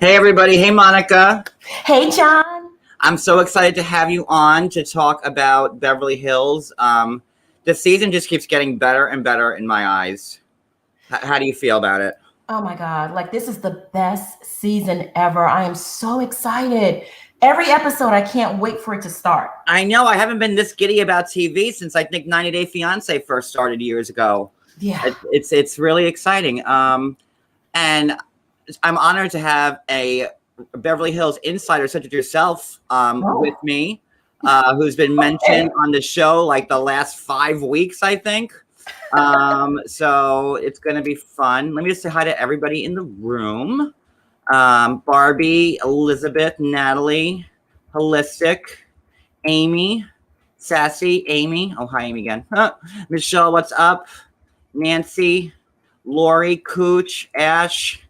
Hey, everybody. Hey, Monica. Hey, John. I'm so excited to have you on to talk about Beverly Hills. The season just keeps getting better and better in my eyes. How do you feel about it? Oh my God. Like, this is the best season ever. I am so excited. Every episode, I can't wait for it to start. I know I haven't been this giddy about TV since I think 90 Day Fiance first started years ago. Yeah. It's really exciting. And I'm honored to have a Beverly Hills insider such as yourself with me, who's been mentioned on the show like the last 5 weeks, I think. So it's going to be fun. Let me just say hi to everybody in the room. Barbie, Elizabeth, Natalie, Holistic, Amy, Sassy, Amy. Oh, hi, Amy again. Michelle, what's up? Nancy, Lori, Cooch, Ash.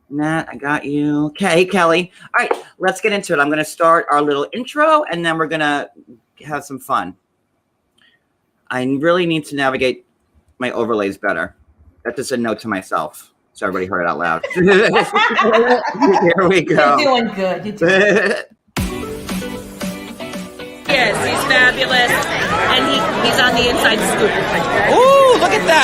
Nat, I got you. Okay, Kelly. All right, let's get into it. I'm going to start our little intro, and then we're going to have some fun. I really need to navigate my overlays better. That's just a note to myself, so everybody heard it out loud. Here we go. You're doing good. You're doing good. Yes, he's fabulous, and he's on the inside scoop. Ooh, look at that.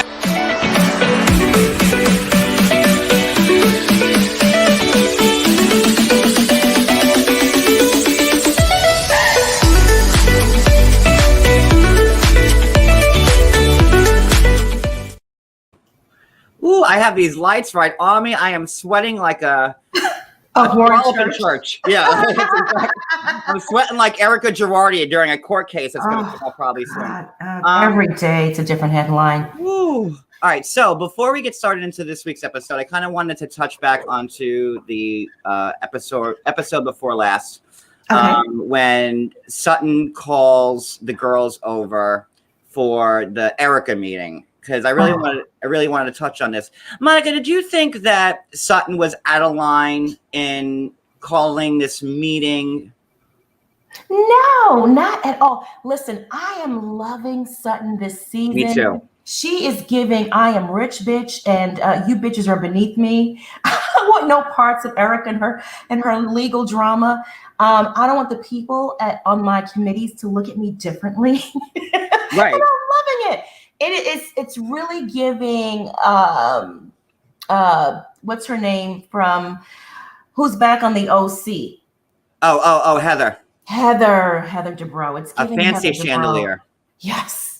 Ooh, I have these lights right on me. I am sweating like a church. Yeah. I'm sweating like Erika during a court case that's going to come up probably soon. Every day it's a different headline. Ooh. All right. So before we get started into this week's episode, I kind of wanted to touch back onto the episode before last, when Sutton calls the girls over for the Erika meeting. Because I really wanted to touch on this. Monica, did you think that Sutton was out of line in calling this meeting? No, not at all. Listen, I am loving Sutton this season. Me too. She is giving, I am rich bitch, and you bitches are beneath me. I want no parts of Erika and her legal drama. I don't want the people on my committees to look at me differently. Right. And I'm loving it. It's really giving what's her name from who's back on the OC? Oh, Heather Dubrow. It's a fancy chandelier. Yes.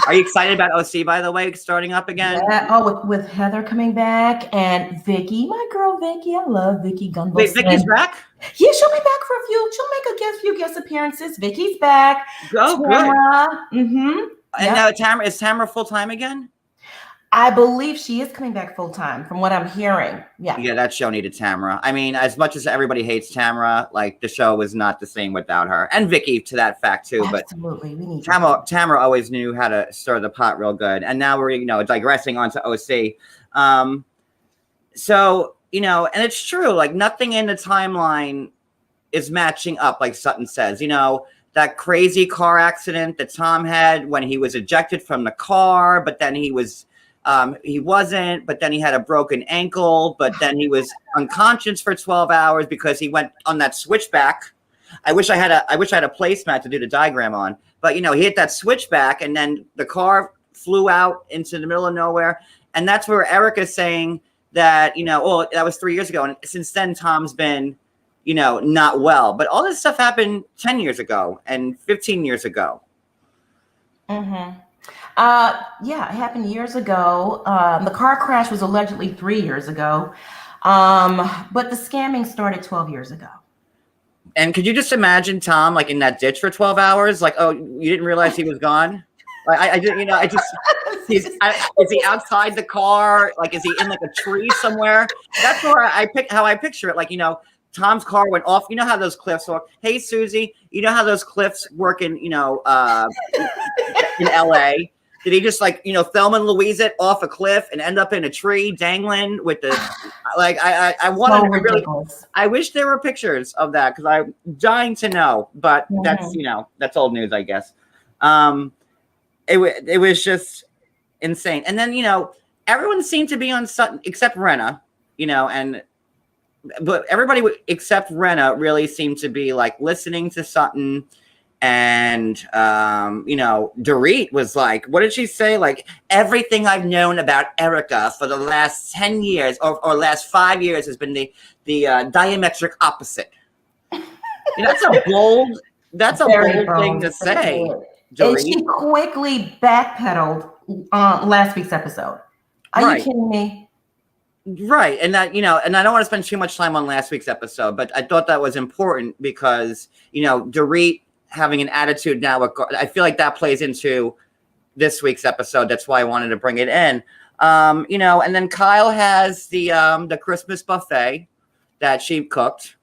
Are you excited about OC, by the way, starting up again? Yeah. Oh, with Heather coming back and Vicky, my girl Vicky. I love Vicky Gunvalson. Wait, Vicky's back? Yeah, she'll be back for a few. She'll make a few guest appearances. Vicky's back. Oh, Tamara. Good. Mm-hmm. And now is Tamara full time again? I believe she is coming back full time, from what I'm hearing. Yeah, that show needed Tamara. I mean, as much as everybody hates Tamara, like the show was not the same without her, and Vicky to that fact too. Absolutely, we need Tamara always knew how to stir the pot real good. And now we're digressing onto OC. So and it's true. Like nothing in the timeline is matching up, like Sutton says. That crazy car accident that Tom had when he was ejected from the car, but then he wasn't, but then he had a broken ankle, but then he was unconscious for 12 hours because he went on that switchback. I wish I had a placemat to do the diagram on, but he hit that switchback and then the car flew out into the middle of nowhere. And that's where Erika's saying that, that was 3 years ago. And since then, Tom's been, not well, but all this stuff happened 10 years ago and 15 years ago. Mm-hmm. Yeah, it happened years ago. The car crash was allegedly 3 years ago. But the scamming started 12 years ago. And could you just imagine Tom like in that ditch for 12 hours? Like, oh, you didn't realize he was gone? Like, is he outside the car? Like, is he in like a tree somewhere? That's where how I picture it. Like, Tom's car went off. You know how those cliffs work? Hey, Susie, you know how those cliffs work in, in LA? Did he just Thelma and Louise it off a cliff and end up in a tree dangling with the I wanted to really, I wish there were pictures of that because I'm dying to know, but that's old news, I guess. It was just insane. And then, everyone seemed to be on Sutton except Renna, but everybody except Renna really seemed to be like listening to Sutton. And, Dorit was like, what did she say? Like, everything I've known about Erika for the last 10 years or last 5 years has been the diametric opposite. That's a bold thing to say. And she quickly backpedaled last week's episode. Are you kidding me? Right. And that, and I don't want to spend too much time on last week's episode, but I thought that was important because, Dorit having an attitude now, I feel like that plays into this week's episode. That's why I wanted to bring it in. And then Kyle has the Christmas buffet that she cooked.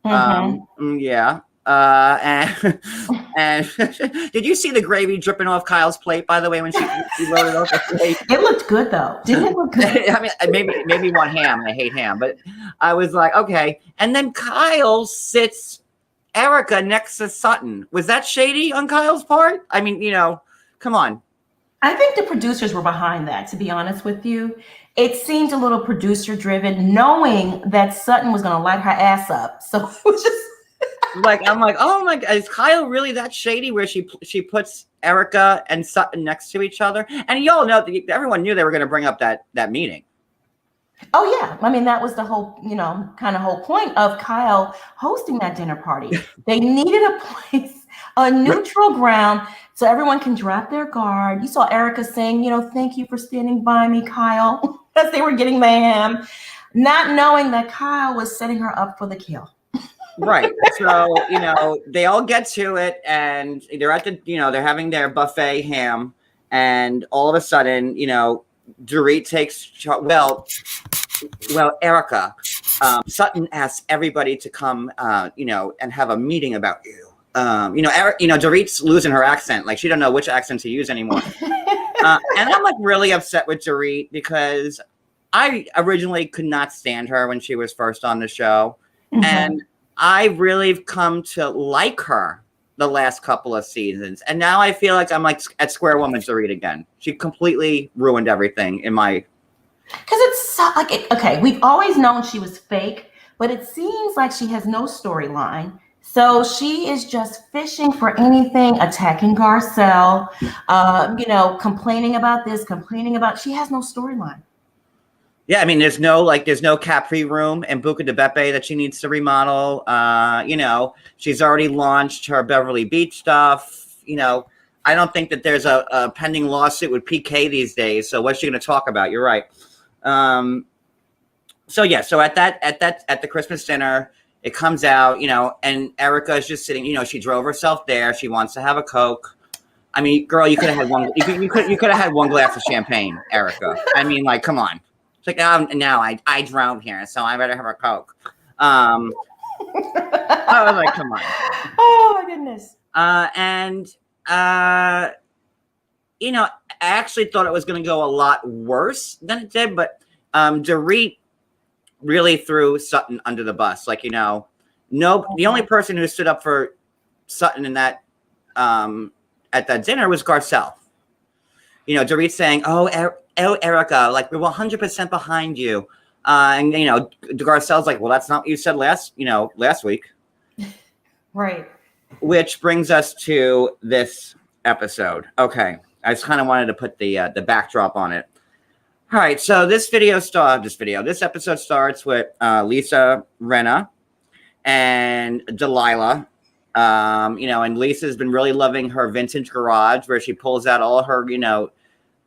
Yeah. And did you see the gravy dripping off Kyle's plate, by the way, when she loaded off the plate? It looked good though. Didn't it look good? I mean, maybe want ham. I hate ham, but I was like, okay. And then Kyle sits Erika next to Sutton. Was that shady on Kyle's part? I mean, come on. I think the producers were behind that, to be honest with you. It seemed a little producer driven, knowing that Sutton was going to light her ass up. So it was just I'm like, oh my God, is Kyle really that shady where she puts Erika and Sutton next to each other? And y'all know that everyone knew they were going to bring up that meeting. Oh yeah, I mean that was the whole, kind of whole point of Kyle hosting that dinner party. They needed a place, a neutral ground, so everyone can drop their guard. You saw Erika saying, thank you for standing by me, Kyle, as they were getting the ham, not knowing that Kyle was setting her up for the kill. Right. So, they all get to it, and they're at the, they're having their buffet ham, and all of a sudden, Dorit takes, Erika, Sutton asks everybody to come, and have a meeting about you. Dorit's losing her accent. Like, she don't know which accent to use anymore. And I'm like really upset with Dorit because I originally could not stand her when she was first on the show. Mm-hmm. And I really come to like her the last couple of seasons. And now I feel like I'm like at square one with Dorit again. She completely ruined everything in my... Because it's so, okay, we've always known she was fake, but it seems like she has no storyline. So she is just fishing for anything, attacking Garcelle, complaining about this, she has no storyline. Yeah, I mean, there's no Capri room in Buca di Beppo that she needs to remodel. She's already launched her Beverly Beach stuff. I don't think that there's a pending lawsuit with PK these days. So what's she going to talk about? You're right. So at the Christmas dinner, it comes out, and Erika is just sitting, she drove herself there. She wants to have a Coke. I mean, girl, you could have had one. You could have had one glass of champagne, Erika. I mean, like, come on. It's like, no, I drove here, so I better have a Coke. I was like, come on. Oh my goodness. I actually thought it was going to go a lot worse than it did, but Dorit really threw Sutton under the bus. Like, the only person who stood up for Sutton in that at that dinner was Garcelle. Dorit saying, "Oh, Erika, like we're 100% behind you," and Garcelle's like, "Well, that's not what you said last week." Right. Which brings us to this episode. Okay, I just kind of wanted to put the backdrop on it. All right, so this episode starts with Lisa Rinna and Delilah. And Lisa's been really loving her vintage garage where she pulls out all her,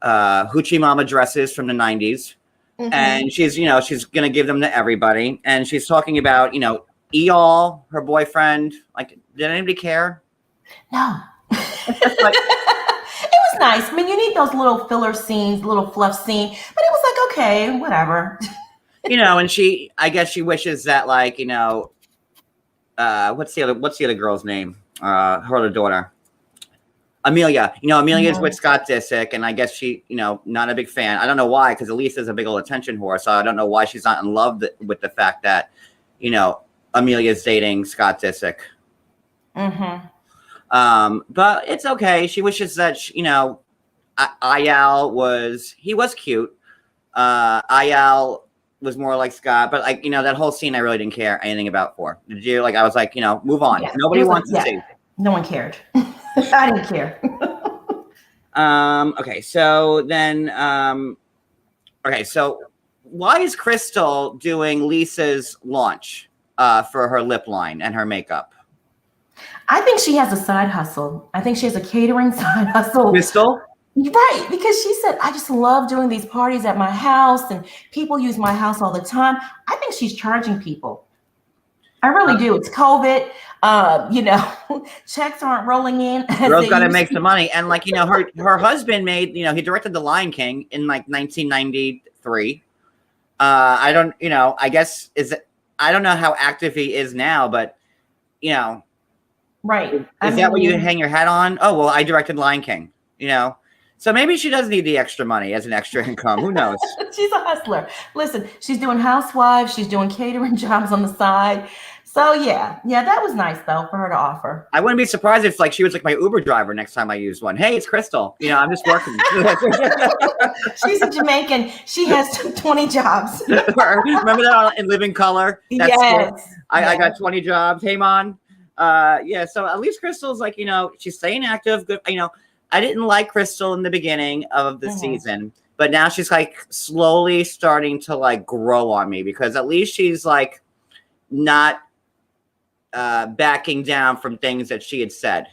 Hoochie Mama dresses from the 90s. Mm-hmm. And she's going to give them to everybody. And she's talking about, Eyal, her boyfriend. Like, did anybody care? No. It was nice. I mean, you need those little filler scenes, little fluff scene. But it was like, okay, whatever. And I guess she wishes that, like, what's the other girl's name? Her other daughter, Amelia. Amelia's with Scott Disick, and I guess she, not a big fan. I don't know why, because Elisa's a big old attention whore, so I don't know why she's not in love with the fact that, Amelia's dating Scott Disick. Mm-hmm. But it's okay. She wishes that Eyal was cute, Ayal was more like Scott, but like, that whole scene I really didn't care anything about for. Did you? Like, I was like, move on. Yeah, Nobody wants to see. No one cared. I didn't care. Okay, so then so why is Crystal doing Lisa's launch for her lip line and her makeup? I think she has a side hustle. I think she has a catering side hustle. Crystal? Right, because she said, I just love doing these parties at my house and people use my house all the time. I think she's charging people. I really do. It's COVID. Checks aren't rolling in. Girls got to make some money. And like, her husband made, he directed The Lion King in like 1993. I don't, I guess I don't know how active he is now, but right. Is that what you hang your hat on? Oh, well, I directed Lion King, So maybe she does need the extra money as an extra income. Who knows? She's a hustler. Listen, she's doing housewives. She's doing catering jobs on the side. So yeah, that was nice though for her to offer. I wouldn't be surprised if like she was like my Uber driver next time I use one. Hey, it's Crystal. I'm just working. She's a Jamaican. She has 20 jobs. Remember that in Living Color? That's yes. Cool. I got 20 jobs. Hey, man. Yeah. So at least Crystal's like, she's staying active. Good. I didn't like Crystal in the beginning of the season, but now she's like slowly starting to like grow on me because at least she's like not backing down from things that she had said.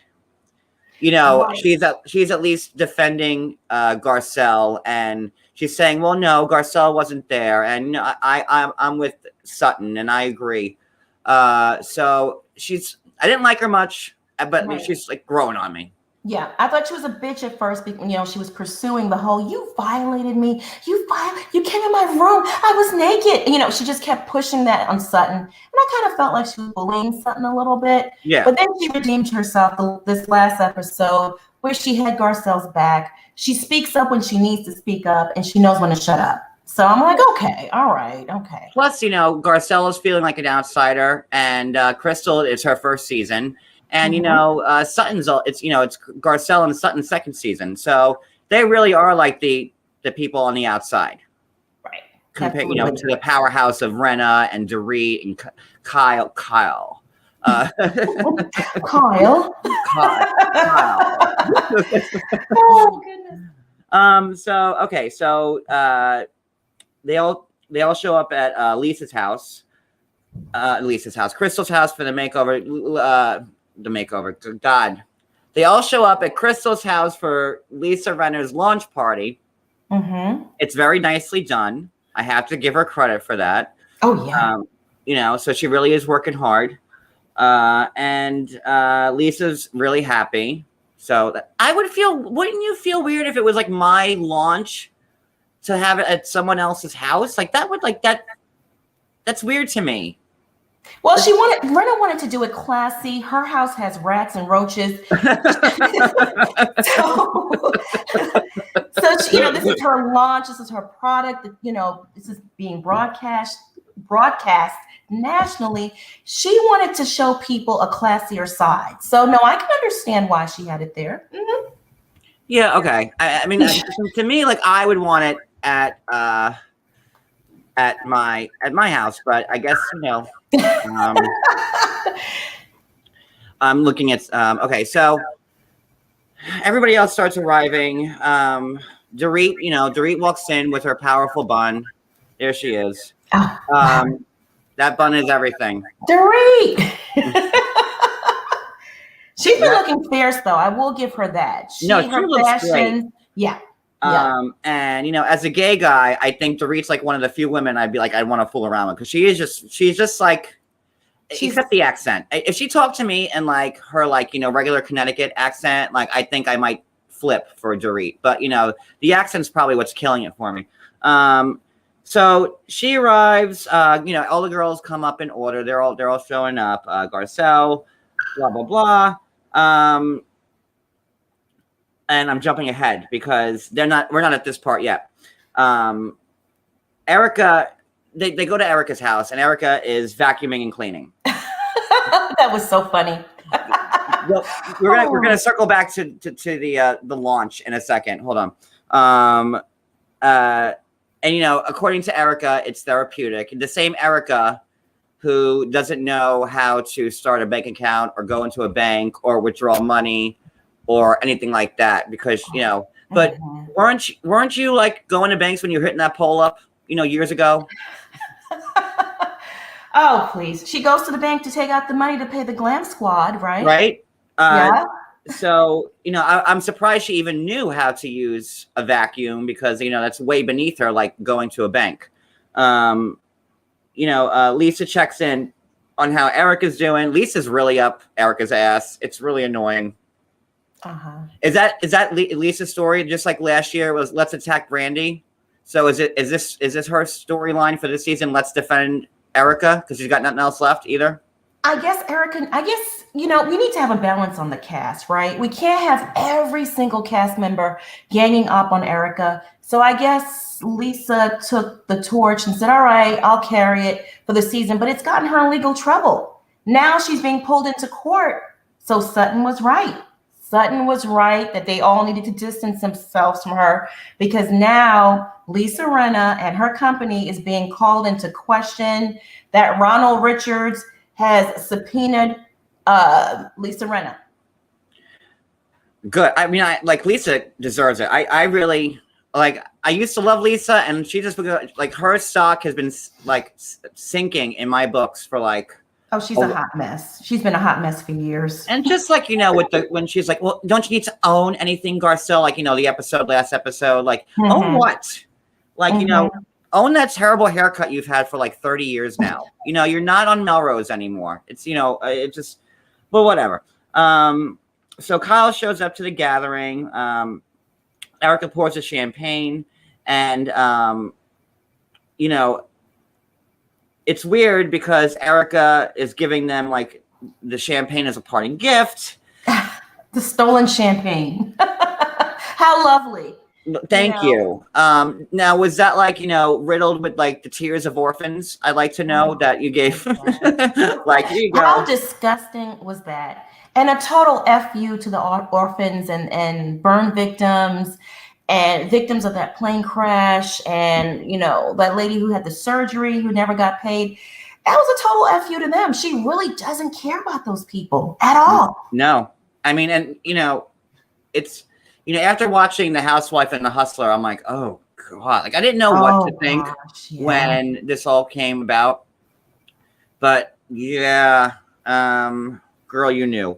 Right. She's at least defending Garcelle, and she's saying, well, no, Garcelle wasn't there, and I'm with Sutton, and I agree. So I didn't like her much, but right. She's like growing on me. Yeah, I thought she was a bitch at first because, she was pursuing the whole, you violated me. You came in my room. I was naked. She just kept pushing that on Sutton. And I kind of felt like she was bullying Sutton a little bit. Yeah. But then she redeemed herself this last episode where she had Garcelle's back. She speaks up when she needs to speak up and she knows when to shut up. So I'm like, okay, all right, okay. Plus, Garcelle is feeling like an outsider and Crystal, it's her first season. And, Sutton's, it's Garcelle and Sutton's second season. So they really are like the people on the outside. Right. Compared, to the powerhouse of Renna and Dorit and Kyle. Kyle. Kyle. Oh, goodness. So they all show up at Lisa's house. Crystal's house for the makeover. God. They all show up at Crystal's house for Lisa Rinna's launch party. Mm-hmm. It's very nicely done. I have to give her credit for that. Oh, yeah. So she really is working hard. And Lisa's really happy. So wouldn't you feel weird if it was like my launch to have it at someone else's house? Like that's weird to me. Well, Renna wanted to do it classy. Her house has rats and roaches. so she, this is her launch. This is her product. This is being broadcast nationally. She wanted to show people a classier side. So no, I can understand why she had it there. Mm-hmm. Yeah. Okay. I mean, to me, like I would want it at my house, but I guess I'm looking at okay, so everybody else starts arriving. Dorit walks in with her powerful bun. There she is. That bun is everything. Dorit. She's been looking fierce though. I will give her that. She looks fashion, great. Yeah. And as a gay guy, I think Dorit's like one of the few women I'd be like, I'd want to fool around with because she's just like, except the accent. If she talked to me in like her like regular Connecticut accent, like I think I might flip for Dorit. But the accent's probably what's killing it for me. So she arrives. All the girls come up in order. They're all showing up. Garcelle, blah blah blah. And I'm jumping ahead because we're not at this part yet. Erika, they go to Erika's house and Erika is vacuuming and cleaning. That was so funny. Well, we're gonna circle back to the launch in a second. Hold on. And, according to Erika, it's therapeutic. The same Erika who doesn't know how to start a bank account or go into a bank or withdraw money or anything like that, because, but weren't you like going to banks when you were hitting that poll up, years ago? Oh, please. She goes to the bank to take out the money to pay the glam squad, right? Right. Yeah. So, I'm surprised she even knew how to use a vacuum, because, that's way beneath her, like going to a bank. Lisa checks in on how Erika's doing. Lisa's really up Erika's ass. It's really annoying. Is that Lisa's story? Just like last year was Let's Attack Brandy. So is this her storyline for this season? Let's defend Erika, because she's got nothing else left either. I guess we need to have a balance on the cast, right? We can't have every single cast member ganging up on Erika. So I guess Lisa took the torch and said, all right, I'll carry it for the season, but it's gotten her in legal trouble. Now she's being pulled into court. So Sutton was right. Sutton was right that they all needed to distance themselves from her, because now Lisa Rinna and her company is being called into question. That Ronald Richards has subpoenaed Lisa Rinna. Good. I mean, Lisa deserves it. I really I used to love Lisa, and she just her stock has been sinking in my books for she's a hot mess. She's been a hot mess for years. And just when she's like, well, don't you need to own anything, Garcelle? The last episode, own what? Own that terrible haircut you've had for 30 years now. You're not on Melrose anymore. It's, it just, well, whatever. So Kyle shows up to the gathering. Erika pours the champagne, and, it's weird because Erika is giving them the champagne as a parting gift. The stolen champagne. How lovely. Thank you. Now, was that riddled with the tears of orphans? I'd like to know that you gave. Here you go. How disgusting was that? And a total FU to the orphans and burn victims and victims of that plane crash, and that lady who had the surgery who never got paid. That was a total FU to them. She really doesn't care about those people at all. No, I mean, and it's. After watching The Housewife and The Hustler, I'm like, oh God, I didn't know what to think when this all came about. But yeah, girl, you knew.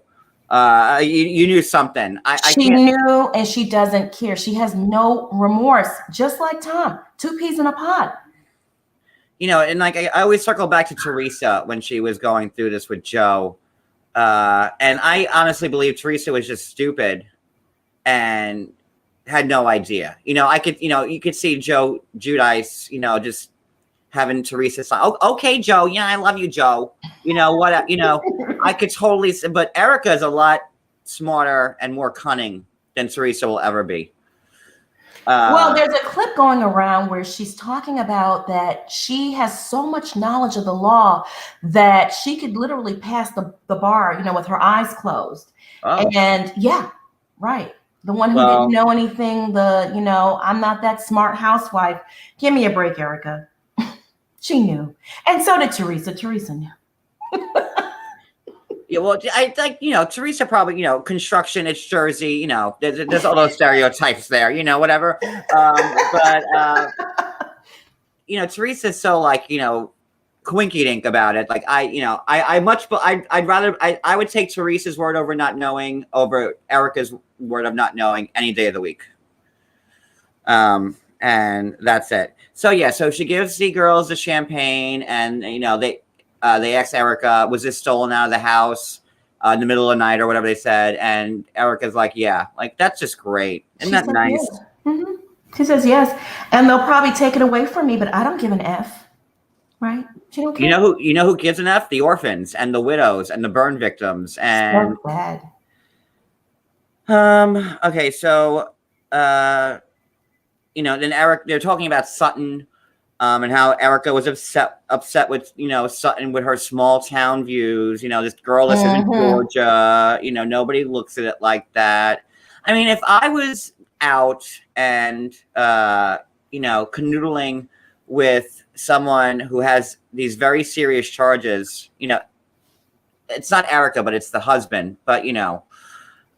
You knew something. She knew, and she doesn't care. She has no remorse, just like Tom. 2 peas in a pod. And I always circle back to Teresa when she was going through this with Joe. And I honestly believe Teresa was just stupid and had no idea. You could see Joe Giudice, just having Teresa say, "Oh, okay, Joe. Yeah, I love you, Joe." I could totally see, but Erika is a lot smarter and more cunning than Teresa will ever be. Well, there's a clip going around where she's talking about that she has so much knowledge of the law that she could literally pass the bar, with her eyes closed. Oh. And yeah, right. The one who didn't know anything, I'm not that smart housewife. Give me a break, Erika. She knew. And so did Teresa. Teresa knew. Yeah, well, I think, Teresa probably, construction, it's Jersey, there's all those stereotypes there, whatever. But Teresa's so quinky dink about it. I would take Teresa's word over not knowing over Erika's word of not knowing any day of the week. And that's it. So she gives the girls the champagne, and they asked Erika, was this stolen out of the house in the middle of the night or whatever they said? And Erika's like, yeah, that's just great. Isn't that nice? Yes. Mm-hmm. She says yes. And they'll probably take it away from me, but I don't give an F. Right? She don't care. You know who gives an F? The orphans and the widows and the burn victims. And so bad. Okay, so then Erika, they're talking about Sutton. And how Erika was upset with, Sutton with her small town views. This girl lives in Georgia. Nobody looks at it like that. I mean, if I was out and, canoodling with someone who has these very serious charges. It's not Erika, but it's the husband. But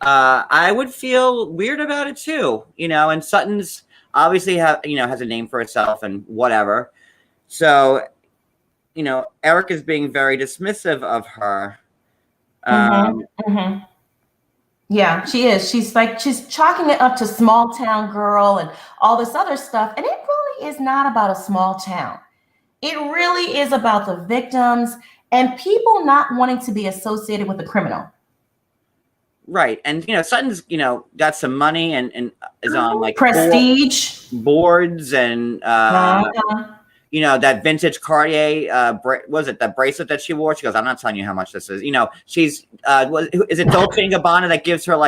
I would feel weird about it too. And Sutton's obviously has a name for herself and whatever. So, Erika's being very dismissive of her. Yeah, she is. She's chalking it up to small town girl and all this other stuff. And it really is not about a small town. It really is about the victims and people not wanting to be associated with the criminal. Right. And, Sutton's, got some money and is on like prestige boards and, that vintage Cartier, was it the bracelet that she wore? She goes, I'm not telling you how much this is. She's, is it Dolce & Gabbana that gives her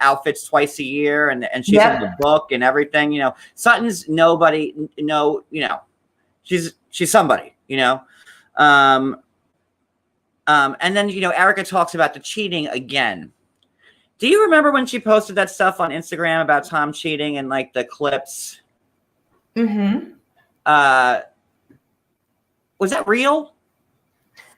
outfits twice a year and she's in the book and everything, Sutton's nobody, she's somebody, and then, Erika talks about the cheating again. Do you remember when she posted that stuff on Instagram about Tom cheating and the clips? Was that real?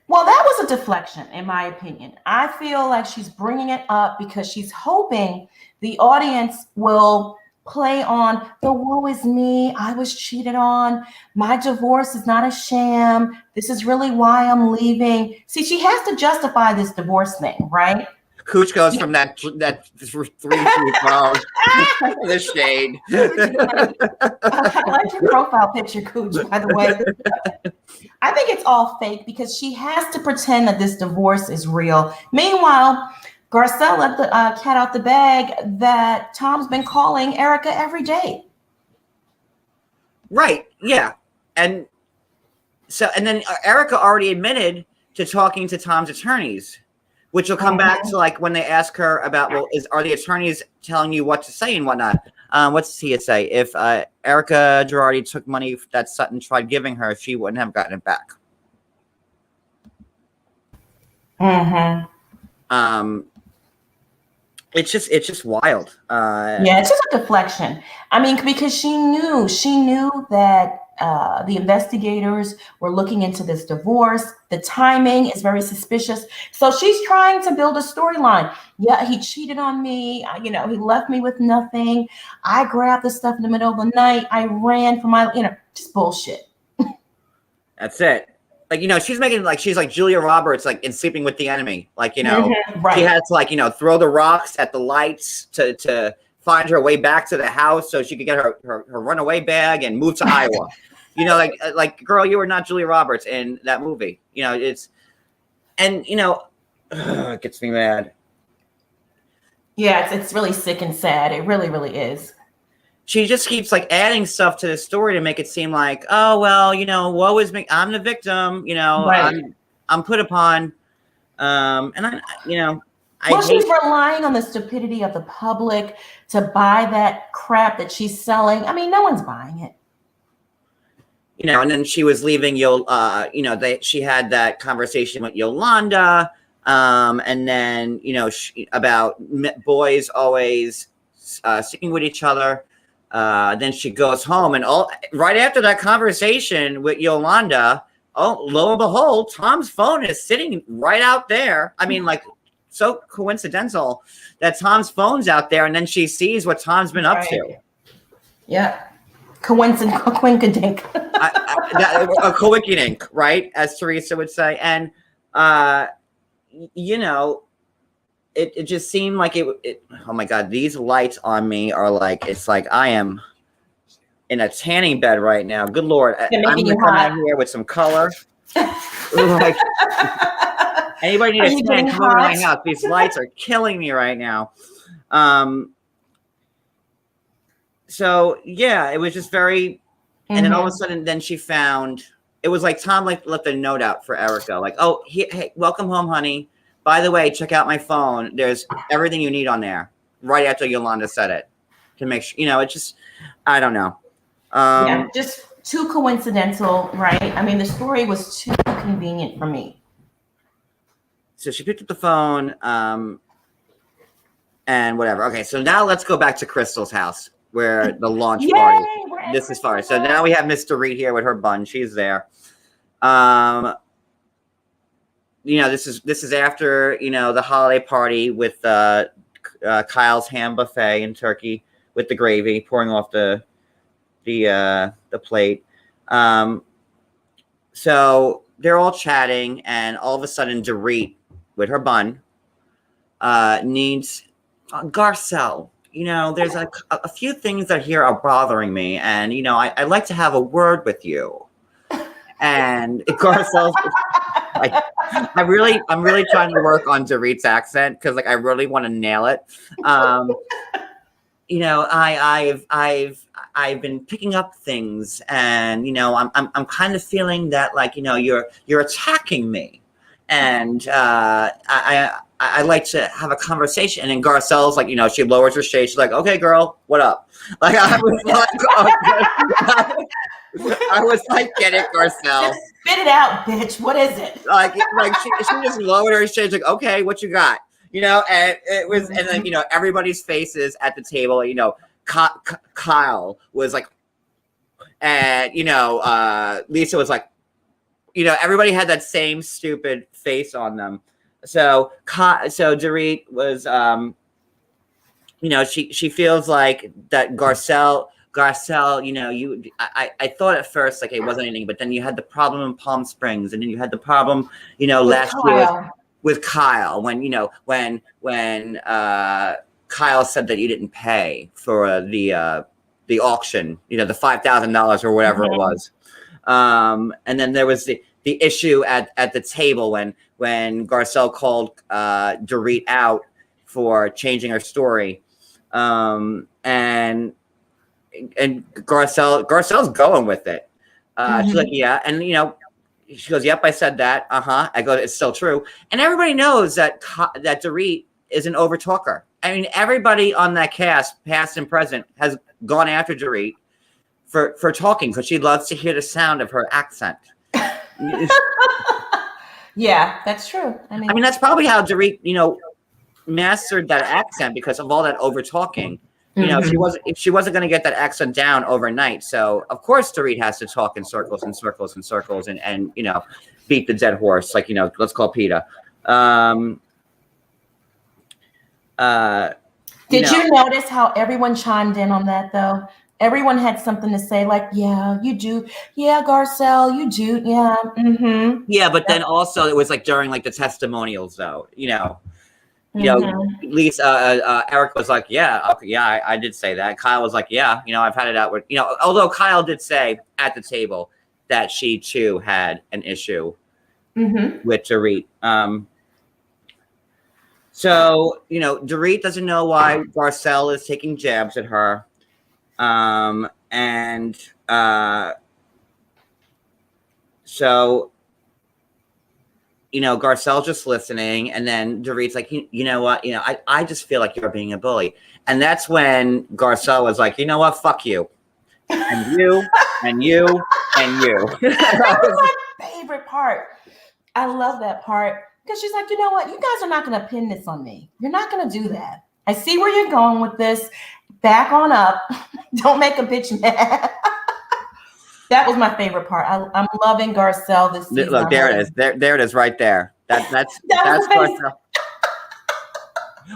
Well, that was a deflection, in my opinion. I feel like she's bringing it up because she's hoping the audience will play on the woe is me. I was cheated on. My divorce is not a sham. This is really why I'm leaving. See, she has to justify this divorce thing, right? Cooch goes from that 3 to 12. The shade. I like your profile picture, Cooch, by the way. I think it's all fake because she has to pretend that this divorce is real. Meanwhile, Garcelle let the cat out the bag that Tom's been calling Erika every day. Right. Yeah. And then Erika already admitted to talking to Tom's attorneys. Which will come back to when they ask her about, are the attorneys telling you what to say and whatnot? What's he say? If Erika Girardi took money that Sutton tried giving her, she wouldn't have gotten it back. It's just wild. Yeah, it's just a deflection. I mean, because she knew that the investigators were looking into this divorce. The timing is very suspicious. So she's trying to build a storyline. Yeah, he cheated on me. He left me with nothing. I grabbed the stuff in the middle of the night. I ran for my, just bullshit. That's it. She's making she's like Julia Roberts, in Sleeping with the Enemy. Right. She had to throw the rocks at the lights to find her way back to the house so she could get her runaway bag and move to Iowa. Girl, you were not Julia Roberts in that movie. It gets me mad. Yeah, it's really sick and sad. It really, really is. She just keeps adding stuff to the story to make it seem like, oh, well, woe is me. I'm the victim, right. I'm put upon. She's relying on the stupidity of the public to buy that crap that she's selling. I mean, no one's buying it. And then she was leaving. She had that conversation with Yolanda, and then about boys always sticking with each other. Then she goes home, and right after that conversation with Yolanda, lo and behold, Tom's phone is sitting right out there. I mean, so coincidental that Tom's phone's out there, and then she sees what Tom's been up to. Yeah. Coinkydink. A coinkydink, right? As Teresa would say. And, it just seemed like it. Oh my God, these lights on me are it's like I am in a tanning bed right now. Good Lord. I'm going to come out here with some color. Anybody need a tan? Come over to my house. These lights are killing me right now. So yeah, it was just very, and then all of a sudden, then she found it was Tom left a note out for Erika, hey, welcome home, honey. By the way, check out my phone. There's everything you need on there. Right after Yolanda said it, to make sure it just, I don't know. Yeah, just too coincidental, right? I mean, the story was too convenient for me. So she picked up the phone, and whatever. Okay, so now let's go back to Crystal's house where the launch party. We're this is far. So now we have Mr. Reed here with her bun. She's there. This is after, the holiday party with Kyle's ham buffet and turkey with the gravy pouring off the plate. So they're all chatting, and all of a sudden, Dorit with her bun needs Garcelle. There's a few things that here are bothering me, and I'd like to have a word with you. And Garcelle's I'm really trying to work on Dorit's accent because I really want to nail it. I've been picking up things, and I'm kind of feeling that you're attacking me, and I like to have a conversation. And then Garcelle's she lowers her shade. She's like, "Okay, girl, what up?" I was like, "Get it, Garcelle? Just spit it out, bitch. What is it?" She just lowered her shade. She's like, "Okay, what you got?" And it was, and then everybody's faces at the table. Kyle was like, and Lisa was like, everybody had that same stupid face on them. So Dorit was, she feels like that Garcelle, I thought at first it wasn't anything, but then you had the problem in Palm Springs, and then you had the problem, last year with Kyle when Kyle said that you didn't pay for the auction, the $5,000 or whatever it was. And then there was the issue at the table when Garcelle called Dorit out for changing her story. And Garcelle's going with it. She's like, yeah. And, she goes, yep, I said that. I go, it's still true. And everybody knows that Dorit is an overtalker. I mean, everybody on that cast, past and present, has gone after Dorit for talking because she loves to hear the sound of her accent. Yeah, that's true. I mean, that's probably how Dorit, mastered that accent because of all that over talking. She wasn't going to get that accent down overnight. So of course Dorit has to talk in circles and circles and circles and beat the dead horse. Let's call PETA. Did you notice how everyone chimed in on that though? Everyone had something to say, yeah, you do. Yeah, Garcelle, you do. Yeah. Mm-hmm. Yeah, but then also it was during the testimonials though, Lisa, Erika was like, yeah, okay, yeah, I did say that. Kyle was like, yeah, I've had it out with, although Kyle did say at the table that she too had an issue with Dorit. So, Dorit doesn't know why Garcelle is taking jabs at her. So, Garcelle's just listening, and then Dorit's like, you know what? I just feel like you're being a bully. And that's when Garcelle was like, you know what? Fuck you. And you, and you, and you. That was my favorite part. I love that part. Because she's like, you know what? You guys are not going to pin this on me. You're not going to do that. I see where you're going with this. Back on up. Don't make a bitch mad. That was my favorite part. I'm loving Garcelle this season. Look, there it is. There it is right there. That's Garcelle.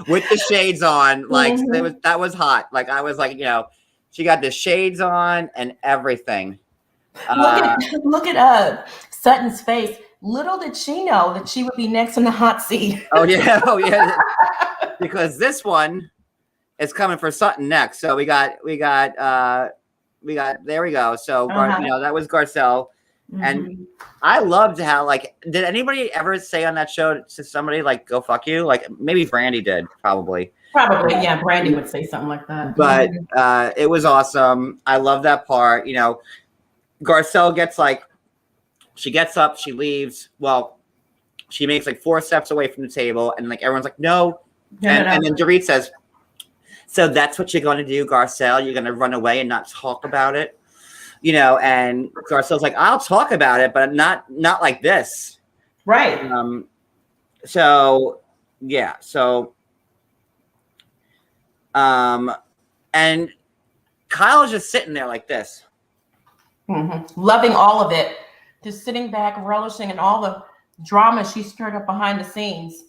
With the shades on. That was hot. I was like, she got the shades on and everything. Look at Sutton's face. Little did she know that she would be next in the hot seat. Oh yeah. Because this one is coming for Sutton next. So we got there we go. So that was Garcelle. And I loved how did anybody ever say on that show to somebody go fuck you? Maybe Brandy did, probably. Yeah, Brandy would say something like that. But it was awesome. I love that part. Garcelle gets she gets up, she leaves. Well, she makes 4 steps away from the table, and everyone's like, no. And then Dorit says, so that's what you're going to do, Garcelle? You're going to run away and not talk about it? And Garcelle's like, I'll talk about it, but not like this. Right. So, yeah. So, and Kyle is just sitting there like this. Loving all of it. Just sitting back, relishing in all the drama she stirred up behind the scenes.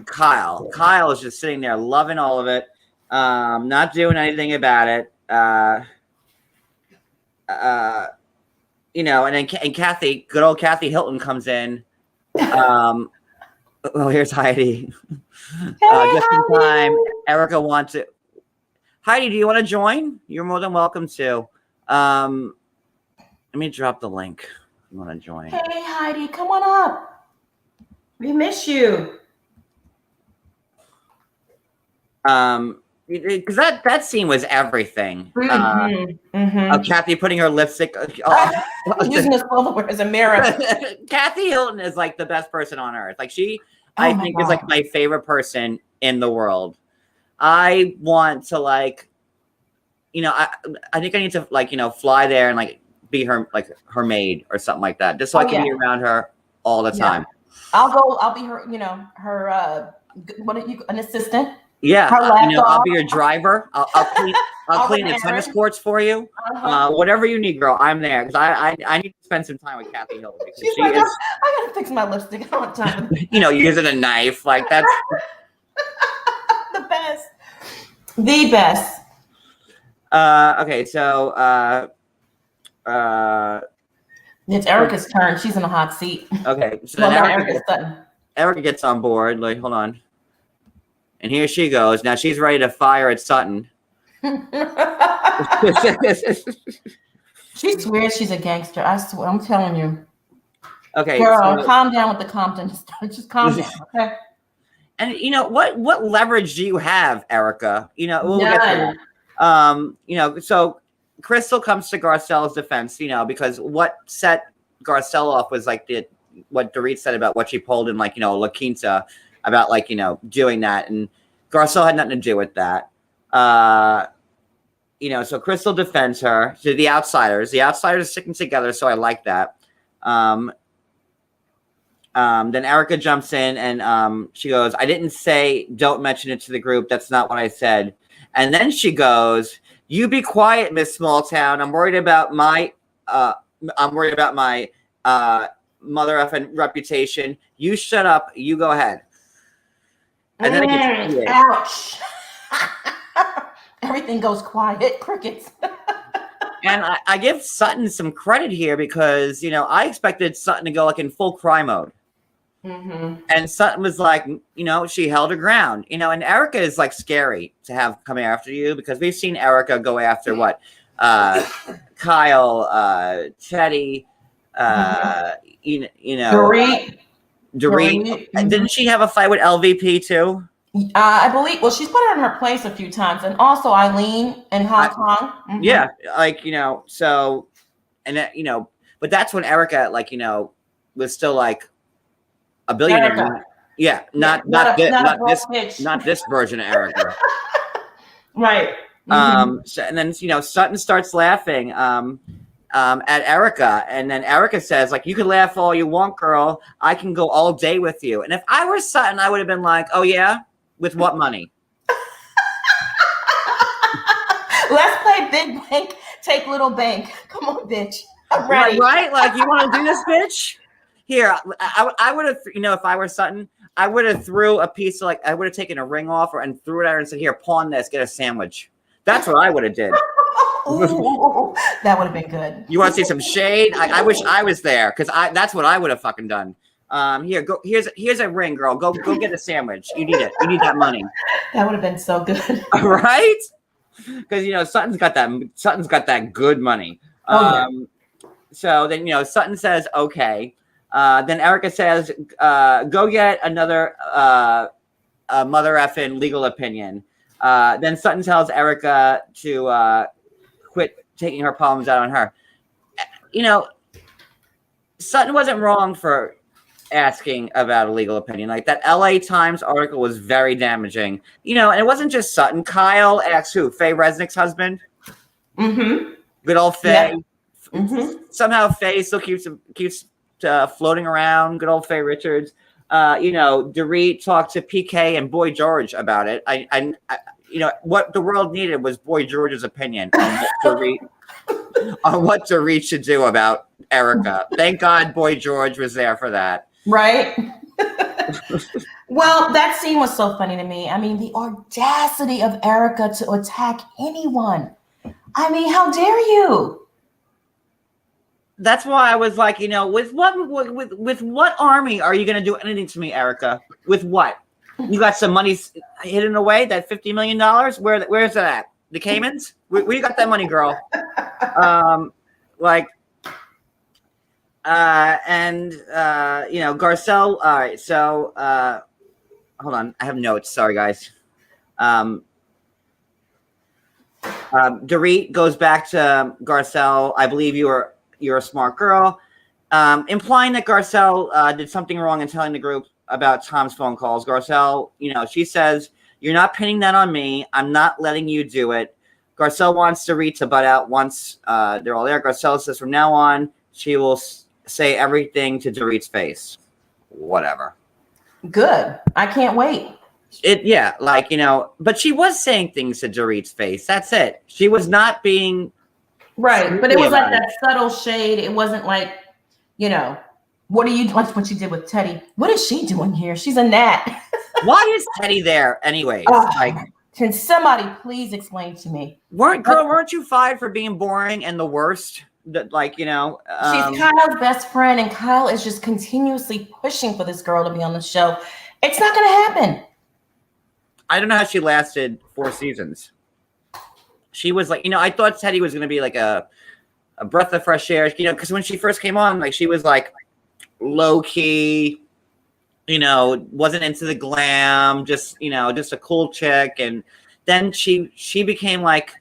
Kyle is just sitting there loving all of it, not doing anything about it. You know, and then Kathy, good old Kathy Hilton comes in. Well, here's Heidi. Just in time. Erika wants it. Heidi, do you want to join? You're more than welcome to. Let me drop the link. You want to join? Hey, Heidi, come on up. We miss you. Because that scene was everything. Kathy putting her lipstick. Using the silverware as a mirror. Kathy Hilton is like the best person on earth. Like I think is like my favorite person in the world. I want to like, you know, I think I need to like, you know, fly there and like be her maid or something like that, just so I can be around her all the time. I'll be her, you know, her an assistant. Yeah, you know, I'll be your driver. I'll clean the tennis courts for you. Whatever you need, girl, I'm there because I need to spend some time with Kathy Hilton. She's like, I gotta fix my lipstick. I don't have time. You know, using a knife like that's the best. The best. Okay, so it's Erika's turn. She's in a hot seat. Okay, so then Erika gets on board. Like, hold on. And here she goes. Now she's ready to fire at Sutton. She swears she's a gangster. I swear, I'm telling you. Okay, girl, calm down with the Compton. Just calm down, okay? And you know what leverage do you have, Erika? You know, we'll get to that. You know, so Crystal comes to Garcelle's defense, you know, because what set Garcelle off was like what Dorit said about what she pulled in, like, you know, La Quinta about, like, you know, doing that, and Garcelle had nothing to do with that. You know, so Crystal defends her to the outsiders. The outsiders are sticking together, so I like that. Then Erika jumps in and she goes, I didn't say don't mention it to the group. That's not what I said. And then she goes, you be quiet, Miss Smalltown. I'm worried about my mother effing reputation. You shut up. You go ahead. And then it gets heated. Ouch. Everything goes quiet. Crickets. And I give Sutton some credit here because, you know, I expected Sutton to go like in full cry mode. And Sutton was like, you know, she held her ground, you know, and Erika is like scary to have come after you because we've seen Erika go after what? Kyle, Teddy, you know, Dorit. Didn't she have a fight with LVP too? I believe, well, she's put her in her place a few times, and also Eileen in Hong Kong. Yeah, like, you know, so, and you know, but that's when Erika, like, you know, was still like a billionaire. Erika. Yeah, not this version of Erika. Right. So, and then, you know, Sutton starts laughing at Erika, and then Erika says, like, you can laugh all you want, girl. I can go all day with you. And if I were Sutton, I would have been like, oh yeah, with what money? Let's play big bank, take little bank. Come on, bitch. I'm ready. Right? Like, you want to do this, bitch? Here, I would have, you know, if I were Sutton, I would have threw a piece of, like, I would have taken a ring off and threw it at her and said, here, pawn this, get a sandwich. That's what I would have did. Ooh, that would have been good. You want to see some shade? I wish I was there because that's what I would have fucking done. Here, go. Here's a ring, girl. Go get a sandwich. You need it. You need that money. That would have been so good, right? Because, you know, Sutton's got that good money. So then, you know, Sutton says okay. Then Erika says, go get another mother effing legal opinion. Then Sutton tells Erika to quit taking her problems out on her. You know, Sutton wasn't wrong for asking about a legal opinion. Like, that LA Times article was very damaging. You know, and it wasn't just Sutton. Kyle asked who? Faye Resnick's husband? Good old Faye. Yeah. Somehow Faye still keeps floating around. Good old Faye Richards. You know, Dorit talked to PK and Boy George about it. what the world needed was Boy George's opinion on what Dorit should do about Erika. Thank God Boy George was there for that. Right. Well, that scene was so funny to me. I mean, the audacity of Erika to attack anyone. I mean, how dare you? That's why I was like, with what army are you going to do anything to me, Erika? With what? You got some money hidden away, that $50 million? Where's that at? The Caymans? Where you got that money, girl? Garcelle. All right, so hold on, I have notes. Sorry, guys. Dorit goes back to Garcelle. I believe you're a smart girl, implying that Garcelle did something wrong in telling the group about Tom's phone calls. Garcelle, she says, "You're not pinning that on me. I'm not letting you do it." Garcelle wants Dorit to butt out once they're all there. Garcelle says from now on, she will say everything to Dorit's face. Whatever. Good. I can't wait. But she was saying things to Dorit's face. That's it. She was not being right. But it was like that subtle shade. It wasn't like, what are you doing? What she did with Teddy? What is she doing here? She's a gnat. Why is Teddy there anyways? Can somebody please explain to me? Weren't you fired for being boring and the worst? She's Kyle's best friend, and Kyle is just continuously pushing for this girl to be on the show. It's not going to happen. I don't know how she lasted 4 seasons. She was like, I thought Teddy was going to be like a breath of fresh air, because when she first came on, like she was like low key, wasn't into the glam, just a cool chick. And then she became like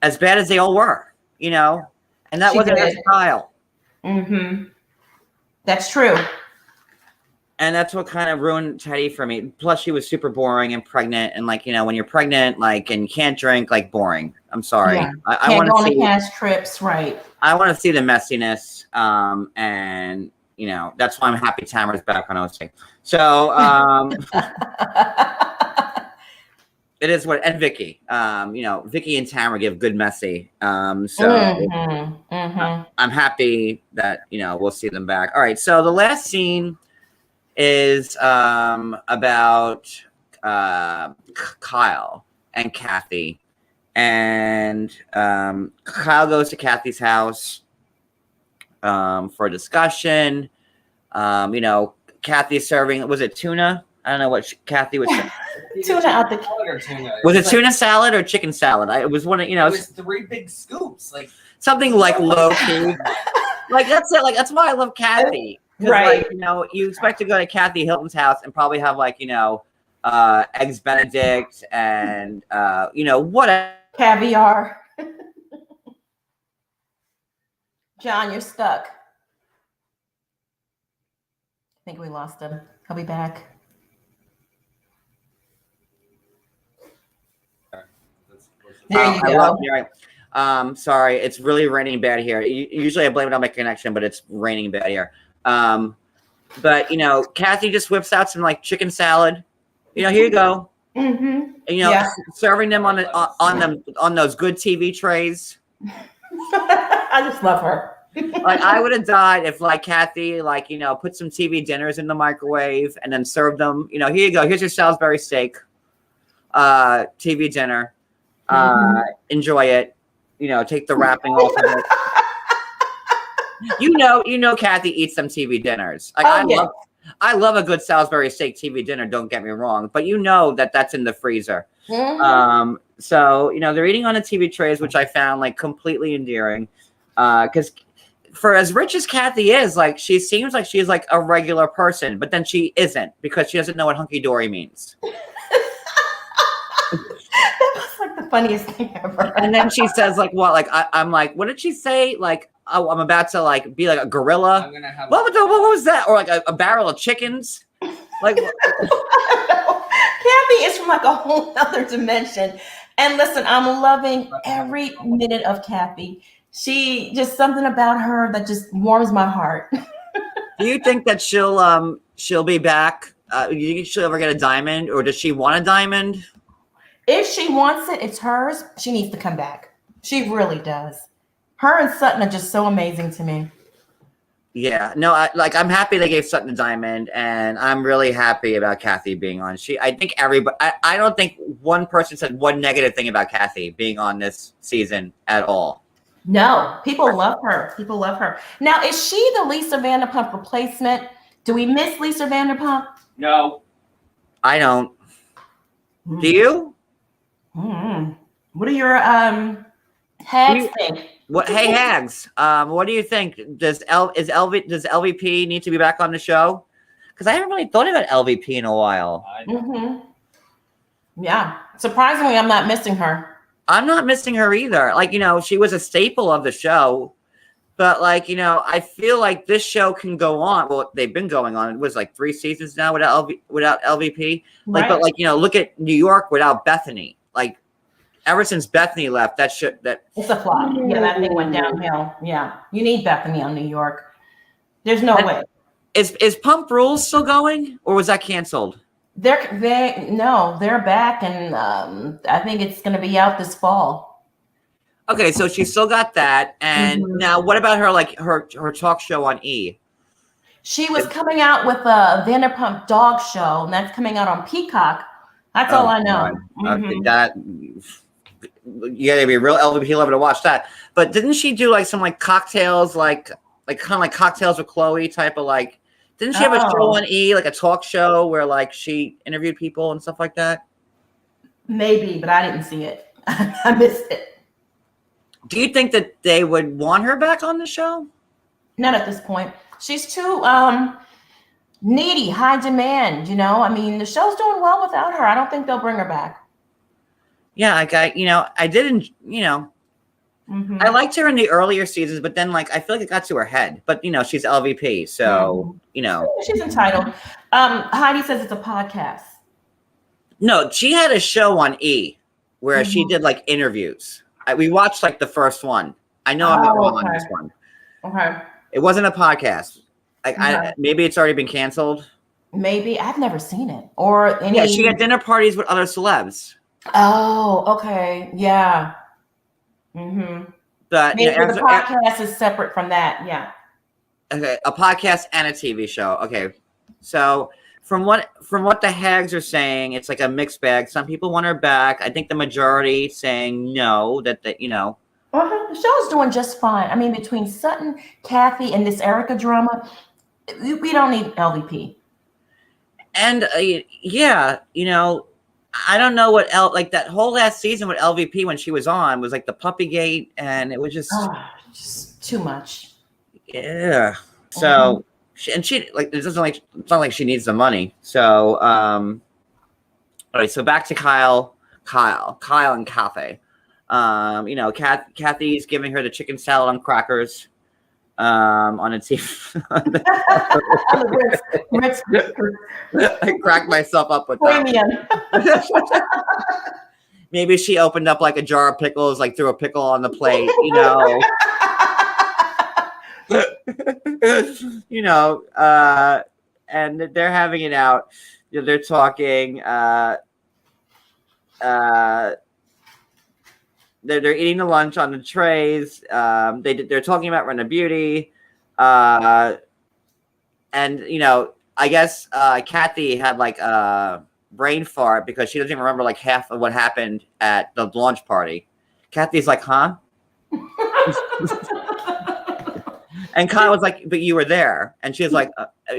as bad as they all were, and that wasn't her style. Mm-hmm. That's true. And that's what kind of ruined Teddy for me. Plus, she was super boring and pregnant. And when you're pregnant, and you can't drink, boring. I'm sorry. Yeah. I want to see cash trips, right? I want to see the messiness. And that's why I'm happy Tamara's back on OC. So it is what, and Vicky. Vicky and Tamara give good messy. I'm happy that we'll see them back. All right. So the last scene is about Kyle and Kathy, and Kyle goes to Kathy's house for a discussion. Kathy's serving, was it tuna? I don't know what Kathy was serving. Tuna out the tuna. Was it tuna salad or chicken salad? It was one of It was 3 big scoops, something like low key. That's it. That's why I love Kathy. Right. You expect to go to Kathy Hilton's house and probably have eggs Benedict and what caviar. John, you're stuck. I think we lost him. He'll be back. There you go. Sorry, it's really raining bad here. Usually I blame it on my connection, but it's raining bad here. But Kathy just whips out some chicken salad. Here you go. Mm-hmm. And, serving them on those good TV trays. I just love her. I would have died if Kathy put some TV dinners in the microwave and then served them. Here you go. Here's your Salisbury steak. TV dinner. Enjoy it. Take the wrapping off of it. Kathy eats some TV dinners. I love a good Salisbury steak TV dinner. Don't get me wrong, but that's in the freezer. Mm-hmm. So they're eating on the TV trays, which I found completely endearing. Because for as rich as Kathy is, she seems like she's a regular person, but then she isn't because she doesn't know what hunky dory means. That was the funniest thing ever. And then she says I'm what did she say? Oh, I'm about to be like a gorilla. I'm gonna have what was that? Or a barrel of chickens? Kathy is from a whole other dimension. And listen, I'm loving every minute of Kathy. She just something about her that just warms my heart. Do you think that she'll be back? Do you think she'll ever get a diamond, or does she want a diamond? If she wants it, it's hers. She needs to come back. She really does. Her and Sutton are just so amazing to me. Yeah, no, I'm happy they gave Sutton a diamond, and I'm really happy about Kathy being on. I think everybody. I don't think one person said one negative thing about Kathy being on this season at all. No, people love her. People love her. Now, is she the Lisa Vanderpump replacement? Do we miss Lisa Vanderpump? No. I don't. Mm. Do you? Mm. What do your hags think? What? Hey, Hags. What do you think? Does LVP need to be back on the show? Because I haven't really thought about LVP in a while. Mm-hmm. Yeah, surprisingly, I'm not missing her. I'm not missing her either. Like, she was a staple of the show, but I feel like this show can go on. Well, they've been going on. It was like 3 seasons now without LVP. Right. But look at New York without Bethany. Like, ever since Bethany left, it's a flop. Yeah, that thing went downhill. Yeah, you need Bethany on New York. There's no way. Is Pump Rules still going, or was that canceled? They're back, and I think it's going to be out this fall. Okay, so she still got that, and now what about her talk show on E? She was coming out with a Vanderpump dog show, and that's coming out on Peacock. That's all I know. Okay, that you gotta be a real LVP lover to watch that. But didn't she do some cocktails, kind of like Cocktails with Chloe type of Didn't she have a show on E, like a talk show where she interviewed people and stuff like that? Maybe, but I didn't see it. I missed it. Do you think that they would want her back on the show? Not at this point. She's too needy, high demand. I mean, the show's doing well without her. I don't think they'll bring her back. Yeah, I didn't. I liked her in the earlier seasons, but then I feel like it got to her head. But she's LVP, so she's entitled. Heidi says it's a podcast. No, she had a show on E where she did interviews. We watched the first one. I know I'm not wrong on this one. Okay. It wasn't a podcast. Maybe it's already been canceled. Maybe I've never seen it. Or any. Yeah, she had dinner parties with other celebs. Oh, okay, yeah. Mm-hmm. But maybe the podcast is separate from that. Yeah. Okay, a podcast and a TV show. Okay, so from what the Hags are saying, it's a mixed bag. Some people want her back. I think the majority saying no. That. The show's doing just fine. I mean, between Sutton, Kathy, and this Erika drama, we don't need LVP. And yeah, I don't know what else. That whole last season with LVP when she was on was the Puppygate, and it was just too much. Yeah. So she it doesn't it's not like she needs the money. So all right. So back to Kyle and Kathy. Kathy's giving her the chicken salad on crackers on a TV. I cracked myself up with that. Maybe she opened up a jar of pickles, threw a pickle on the plate, and they're having it out. They're talking. They're eating the lunch on the trays. They're talking about Run a Beauty, and I guess Kathy had a brain fart because she doesn't even remember half of what happened at the launch party. Kathy's huh? And Kyle was but you were there, and she was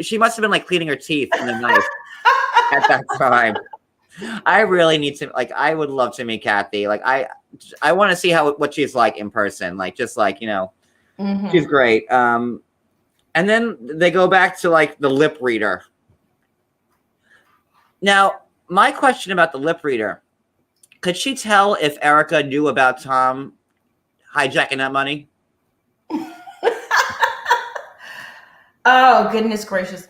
she must have been cleaning her teeth in the knife at that time. I really need to I would love to meet Kathy. I want to see what she's like in person. She's great. And then they go back to the lip reader. Now, my question about the lip reader, could she tell if Erika knew about Tom hijacking that money? Oh, goodness gracious.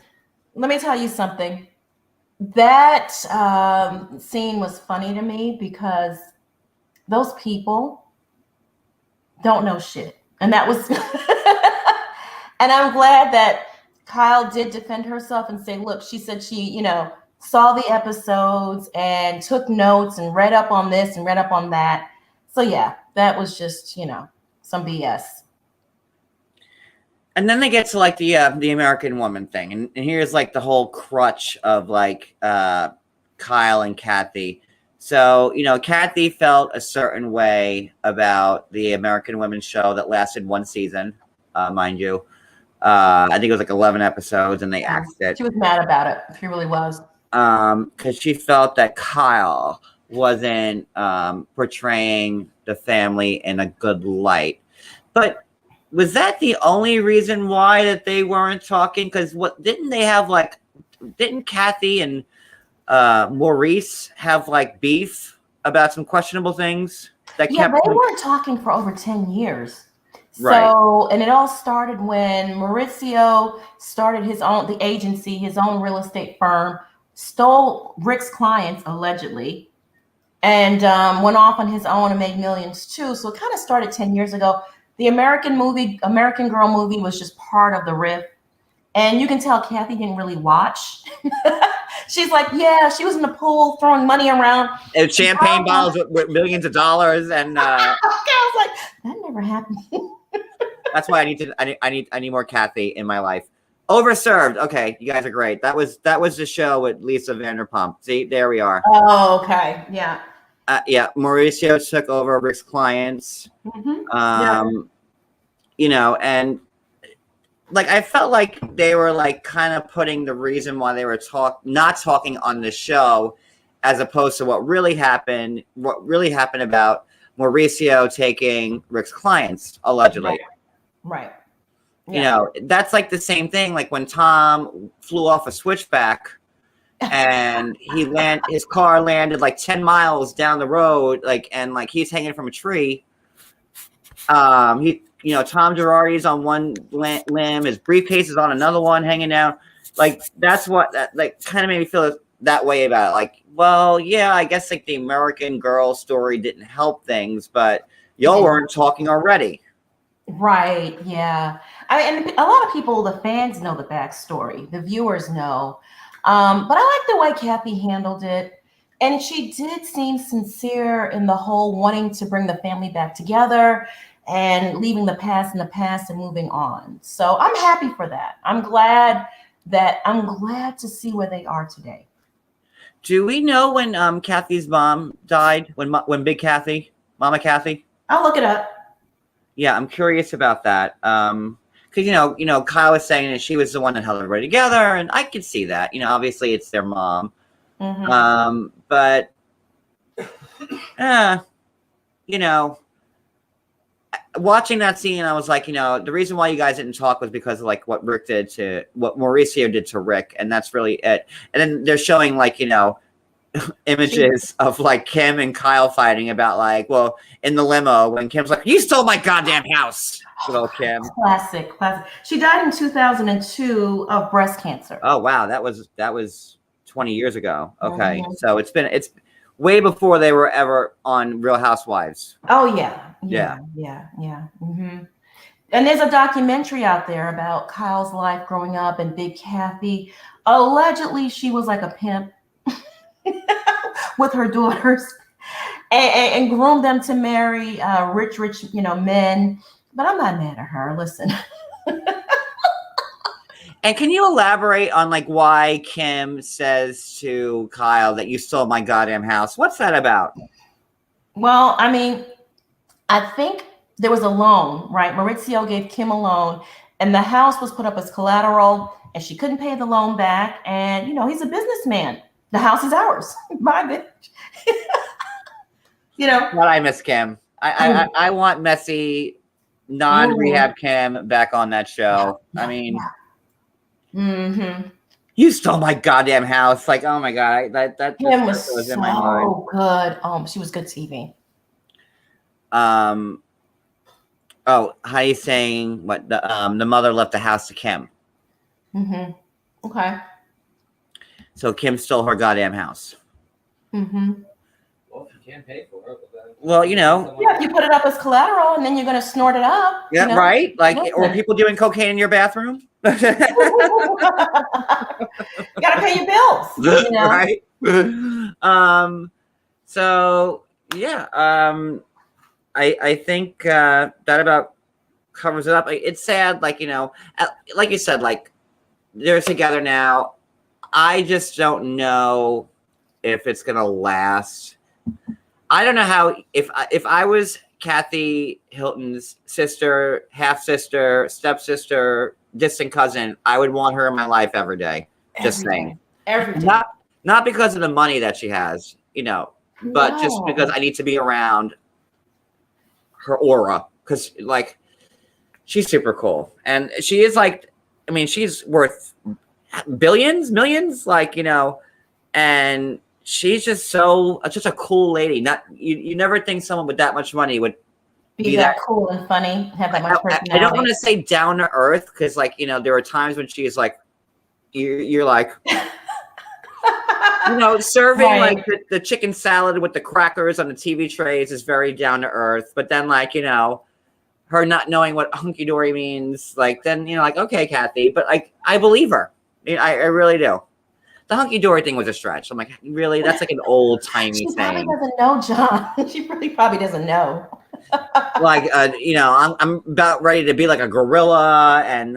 Let me tell you something. That scene was funny to me because those people don't know shit. And that was, and I'm glad that Kyle did defend herself and say, look, she said she, saw the episodes and took notes and read up on this and read up on that. So yeah, that was just, some BS. And then they get to like the American woman thing, and here's like the whole crutch of like Kyle and Kathy. So Kathy felt a certain way about the American Women show that lasted one season, mind you. I think it was like 11 episodes, and they axed it. She was mad about it. She really was. Because she felt that Kyle wasn't portraying the family in a good light. But was that the only reason why that they weren't talking? Because didn't Kathy and Maurice have like beef about some questionable things? They weren't talking for over 10 years. Right. So, and it all started when Mauricio started the agency, his own real estate firm, stole Rick's clients allegedly, and went off on his own and made millions too. So it kind of started 10 years ago. The American Girl movie was just part of the riff. And you can tell Kathy didn't really watch. She's like, yeah, she was in the pool throwing money around. And champagne bottles with millions of dollars. And I was like, that never happened. That's why I need more Kathy in my life. Overserved. Okay, you guys are great. That was the show with Lisa Vanderpump. See, there we are. Oh, okay. Yeah. Yeah, Mauricio took over Rick's clients. Mm-hmm. And like I felt like they were like kind of putting the reason why they were not talking on the show, as opposed to what really happened about Mauricio taking Rick's clients allegedly. Right. Yeah. That's like the same thing. Like when Tom flew off a switchback. And his car landed like 10 miles down the road, and he's hanging from a tree. Tom Girardi's on one limb, his briefcase is on another one hanging down. Like that's what that kind of made me feel that way about it. Like, well, yeah, I guess like the American Girl story didn't help things, but y'all weren't talking already. Right. Yeah. And a lot of people, the fans know the backstory, the viewers know. But I like the way Kathy handled it. And she did seem sincere in the whole wanting to bring the family back together and leaving the past in the past and moving on. So I'm happy for that. I'm glad to see where they are today. Do we know when Kathy's mom died? When Big Kathy, Mama Kathy? I'll look it up. Yeah, I'm curious about that. Because Kyle was saying that she was the one that held everybody together, and I could see that. Obviously it's their mom, but watching that scene, I was like, the reason why you guys didn't talk was because of like what Mauricio did to Rick, and that's really it. And then they're showing images of like Kim and Kyle fighting about well, in the limo when Kim's like, you stole my goddamn house. Good old Kim. Classic. She died in 2002 of breast cancer. Oh wow, that was 20 years ago. Okay. So it's way before they were ever on Real Housewives. Oh yeah. Mm-hmm. And there's a documentary out there about Kyle's life growing up and Big Kathy. Allegedly she was like a pimp with her daughters and groomed them to marry rich men. But I'm not mad at her. Listen. And can you elaborate on why Kim says to Kyle that you stole my goddamn house? What's that about? Well, I mean, I think there was a loan, right? Mauricio gave Kim a loan, and the house was put up as collateral, and she couldn't pay the loan back. And he's a businessman. The house is ours. My bitch. What I miss Kim. I want messy, non-rehab Kim back on that show. I mean, you stole my goddamn house. Like, oh my god, that Kim was so in my mind. Good. She was good TV. Oh, Heidi's saying what the mother left the house to Kim. Okay. So Kim stole her goddamn house. Well, if you can't pay for it, then Well, you know. Yeah, you put it up as collateral, and then you're gonna snort it up. Yeah, you know? right. Like, or Listen. people doing cocaine in your bathroom. You gotta pay your bills. You know? Right. So yeah. I think that about covers it up. It's sad, like, you know, like you said, like they're together now. I just don't know if it's gonna last. I don't know how, if I was Kathy Hilton's sister, half sister, stepsister, distant cousin, I would want her in my life every day. Just saying. Every day. Not because of the money that she has, you know, but just because I need to be around her aura, because like she's super cool, and she is like, I mean, she's worth billions, millions, like, you know, and she's just a cool lady. Not you never think someone with that much money would be that cool and funny, have that much personality. I don't want to say down to earth, because like, you know, there are times when she's like, you're like, you know, serving like the chicken salad with the crackers on the TV trays is very down to earth. But then, like, you know, her not knowing what hunky dory means, like, then, you know, like, okay, Kathy, but like, I believe her. I really do. The hunky dory thing was a stretch. I'm like, really? That's like an old timey She thing. probably doesn't know, John. She really probably doesn't know. Like, you know, I'm about ready to be like a gorilla, and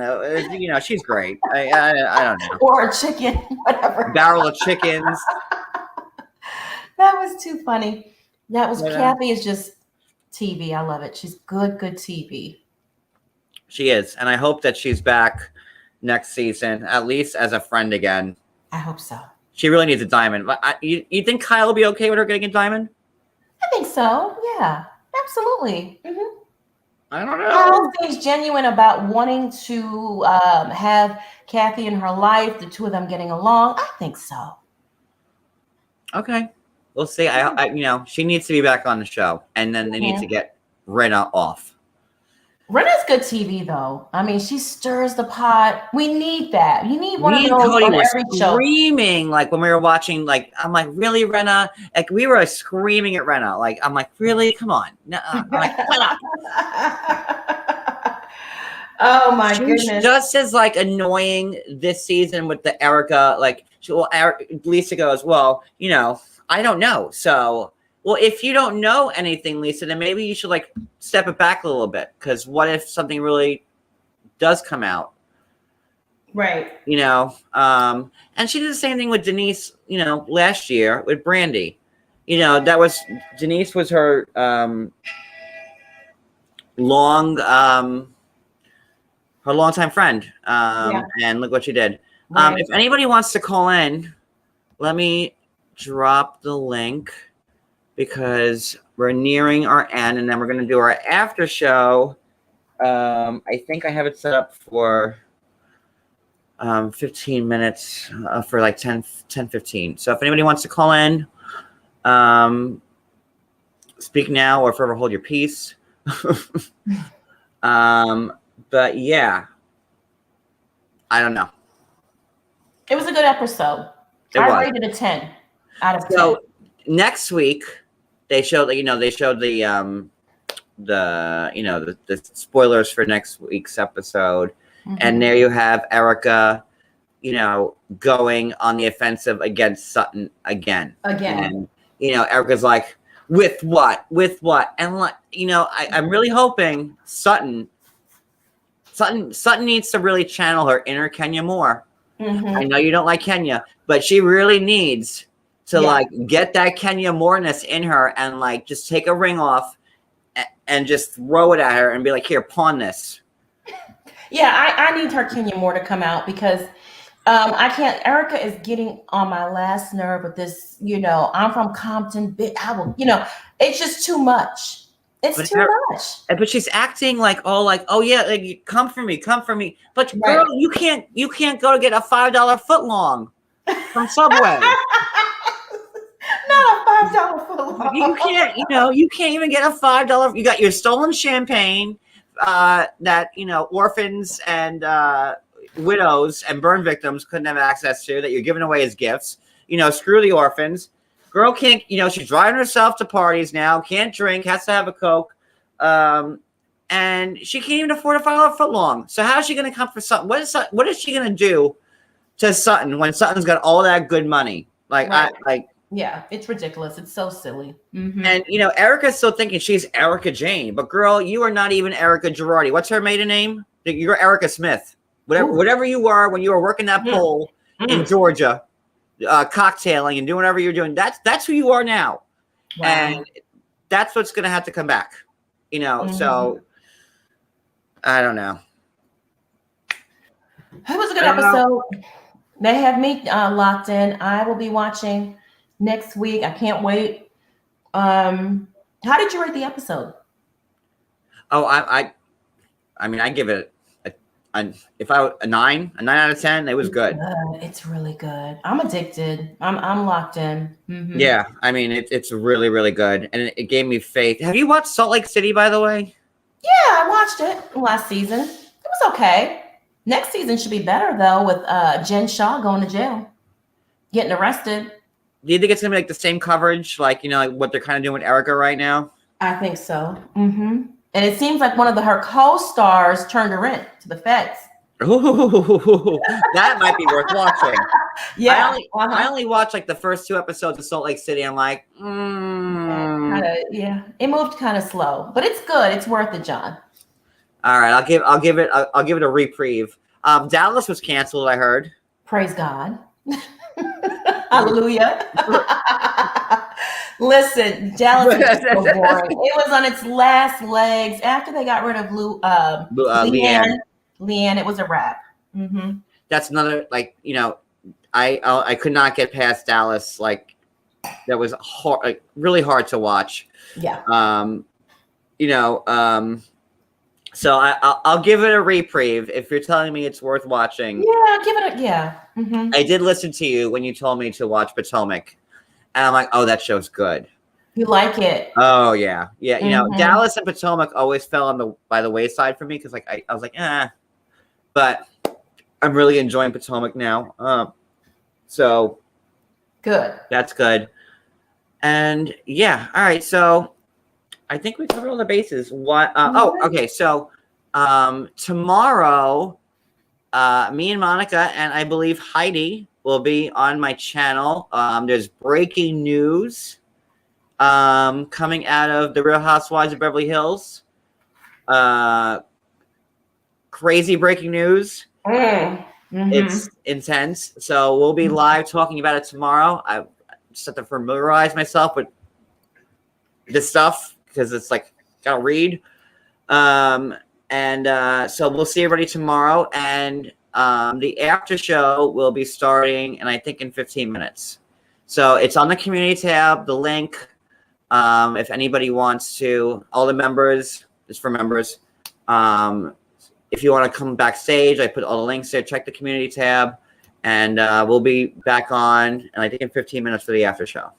you know, she's great. I don't know. Or a chicken, whatever. Barrel of chickens. That was too funny. That was Kathy is just TV. I love it. She's good TV. She is, and I hope that she's back next season, at least as a friend again. I hope so. She really needs a diamond. You think Kyle will be okay with her getting a diamond? I think so. Yeah, absolutely. Mm-hmm. I don't know. Kyle seems genuine about wanting to have Kathy in her life, the two of them getting along. I think so. Okay, we'll see. I you know, she needs to be back on the show, and then they need to get Rinna off. Rinna's good TV, though. I mean, she stirs the pot. We need that. You need one of those Cody on were every show. Screaming like when we were watching. Like, I'm like, really, Rinna? Like, we were screaming at Rinna. Like, I'm like, really? Come on. No, I'm like, shut up. Oh my She's goodness. just as like annoying this season with the Erika. Like, Lisa goes, well, you know, I don't know. So, well, if you don't know anything, Lisa, then maybe you should like step it back a little bit. Because what if something really does come out? Right. You know, and she did the same thing with Denise, you know, last year with Brandy. You know, Denise was her longtime friend. And look what she did. Right. If anybody wants to call in, let me drop the link, because we're nearing our end, and then we're going to do our after show. I think I have it set up for 15 minutes for like 10-15. So if anybody wants to call in, speak now or forever hold your peace. But yeah, I don't know. It was a good episode. I rated a 10 out of 10. So next week they showed the spoilers for next week's episode. Mm-hmm. And there you have Erika, you know, going on the offensive against Sutton again. And, you know, Erika's like, with what? And, like, you know, I'm really hoping Sutton needs to really channel her inner Kenya more. Mm-hmm. I know you don't like Kenya, but she really needs to like get that Kenya moreness in her, and like just take a ring off and just throw it at her and be like, here, pawn this. Yeah, I need her Kenya more to come out, because I can't. Erika is getting on my last nerve with this. You know, I'm from Compton. You know, it's just too much. It's too much. But she's acting like, oh yeah, like, come for me. But girl, you can't go to get a $5 footlong from Subway. Not a $5 footlong. You can't. You know, you can't even get a $5. You got your stolen champagne that, you know, orphans and widows and burn victims couldn't have access to, that you're giving away as gifts. You know, screw the orphans. Girl can't, she's driving herself to parties now, can't drink, has to have a Coke. And she can't even afford a $5 footlong. So how's she going to come for Sutton? What is she going to do to Sutton when Sutton's got all that good money? Right. Yeah, it's ridiculous. It's so silly. Mm-hmm. And, Erika's still thinking she's Erika Jayne. But, girl, you are not even Erika Girardi. What's her maiden name? You're Erika Smith. Whatever you were when you were working that pole in Georgia, cocktailing and doing whatever you're doing, that's who you are now. Wow. And that's what's going to have to come back. So I don't know. It was a good episode. They have me locked in. I will be watching next week. I can't wait. How did you rate the episode? Oh, I mean, I give it a 9 out of 10. It was good. It's really good. I'm addicted. I'm locked in. Mm-hmm. Yeah, I mean, it's really, really good, and it gave me faith. Have you watched Salt Lake City, by the way? Yeah, I watched it last season. It was okay. Next season should be better though, with Jen Shaw going to jail, getting arrested. Do you think it's gonna be like the same coverage, like what they're kind of doing with Erika right now? I think so. Mm-hmm. And it seems like one of her co-stars turned her in to the feds. Ooh, that might be worth watching. Yeah, I only watched like the first 2 episodes of Salt Lake City. I'm like, yeah, it moved kind of slow, but it's good. It's worth it, John. All right, I'll give it a reprieve. Dallas was canceled, I heard. Praise God. Hallelujah. Listen, Dallas was so boring. It was on its last legs after they got rid of Leanne. Leanne, it was a wrap. Mm-hmm. That's another, I could not get past Dallas. Like, that was hard, really hard to watch. Yeah. So I'll give it a reprieve if you're telling me it's worth watching. Yeah, give it Mm-hmm. I did listen to you when you told me to watch Potomac, and I'm like, oh, that show's good. You like it? Oh yeah. Dallas and Potomac always fell by the wayside for me because I was like, but I'm really enjoying Potomac now. So good. That's good. And yeah, all right. So I think we covered all the bases. Okay. So tomorrow, me and Monica and I believe Heidi will be on my channel. There's breaking news coming out of the Real Housewives of Beverly Hills. Crazy breaking news. Mm-hmm. It's intense. So we'll be live talking about it tomorrow. I just have to familiarize myself with this stuff because it's like gotta read. So we'll see everybody tomorrow, and the after show will be starting, and I think in 15 minutes. So it's on the community tab, the link. If anybody wants to, all the members, it's for members. If you want to come backstage, I put all the links there. Check the community tab, and we'll be back on, and I think in 15 minutes for the after show.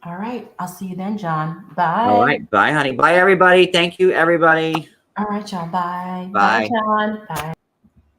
All right. I'll see you then, John. Bye. All right. Bye, honey. Bye, everybody. Thank you, everybody. All right, y'all. Bye. Bye. Bye, John. Bye.